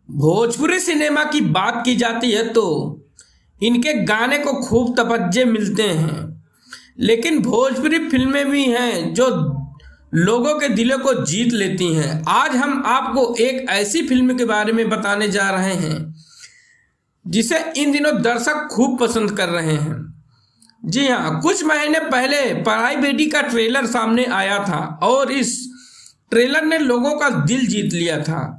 Bhojpuri cinema की बात की जाती है तो इनके गाने को खूब तवज्जो मिलते हैं। लेकिन भोजपुरी फिल्में भी हैं जो लोगों के दिलों को जीत लेती हैं। आज हम आपको एक ऐसी फिल्म के बारे में बताने जा रहे हैं जिसे इन दिनों दर्शक खूब पसंद कर रहे हैं। जी हाँ, कुछ महीने पहले पराई बेटी का ट्रेलर सामने आया था और इस ट्रेलर ने लोगों का दिल जीत लिया था।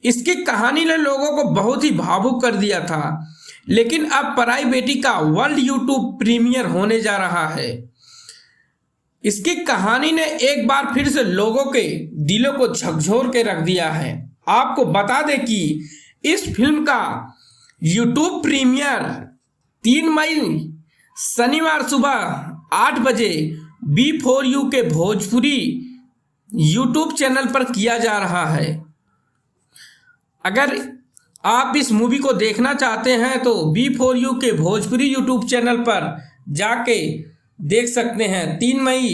इसकी कहानी ने लोगों को बहुत ही भावुक कर दिया था। लेकिन अब पराई बेटी का वर्ल्ड यूट्यूब प्रीमियर होने जा रहा है। इसकी कहानी ने एक बार फिर से लोगों के दिलों को झकझोर के रख दिया है। आपको बता दें कि इस फिल्म का यूट्यूब प्रीमियर 3 मई शनिवार सुबह 8 बजे B4U के भोजपुरी यूट्यूब चैनल पर किया जा रहा है। अगर आप इस मूवी को देखना चाहते हैं तो B4U के भोजपुरी यूट्यूब चैनल पर जाके देख सकते हैं। 3 मई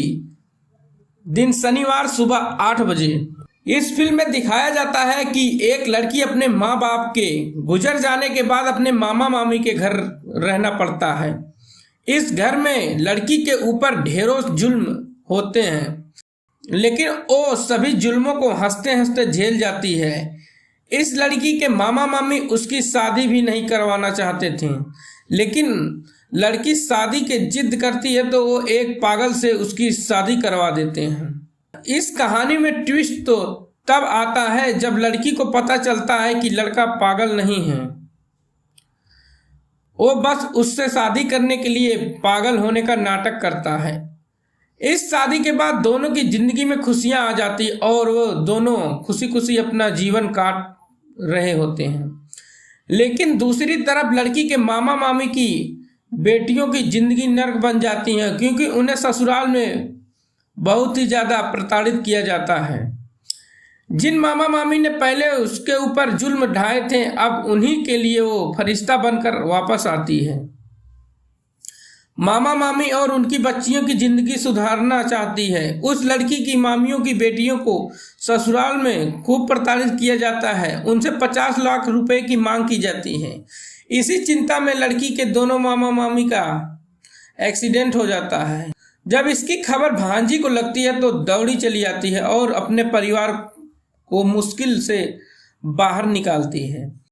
दिन शनिवार सुबह 8 बजे। इस फिल्म में दिखाया जाता है कि एक लड़की अपने माँ बाप के गुजर जाने के बाद अपने मामा मामी के घर रहना पड़ता है। इस घर में लड़की के ऊपर ढेरों जुल्म होते हैं, लेकिन वो सभी जुल्मों को हंसते हंसते झेल जाती है। इस लड़की के मामा मामी उसकी शादी भी नहीं करवाना चाहते थे, लेकिन लड़की शादी के जिद करती है तो वो एक पागल से उसकी शादी करवा देते हैं। इस कहानी में ट्विस्ट तो तब आता है जब लड़की को पता चलता है कि लड़का पागल नहीं है, वो बस उससे शादी करने के लिए पागल होने का नाटक करता है। इस शादी के बाद दोनों की जिंदगी में खुशियां आ जाती और वो दोनों खुशी खुशी अपना जीवन काट रहे होते हैं। लेकिन दूसरी तरफ लड़की के मामा मामी की बेटियों की जिंदगी नर्क बन जाती है, क्योंकि उन्हें ससुराल में बहुत ही ज़्यादा प्रताड़ित किया जाता है। जिन मामा मामी ने पहले उसके ऊपर जुल्म ढाए थे, अब उन्हीं के लिए वो फरिश्ता बनकर वापस आती है। मामा मामी और उनकी बच्चियों की जिंदगी सुधारना चाहती है। उस लड़की की मामियों की बेटियों को ससुराल में खूब प्रताड़ित किया जाता है, उनसे 50 लाख रुपए की मांग की जाती है। इसी चिंता में लड़की के दोनों मामा मामी का एक्सीडेंट हो जाता है। जब इसकी खबर भांजी को लगती है तो दौड़ी चली आती है और अपने परिवार को मुश्किल से बाहर निकालती है।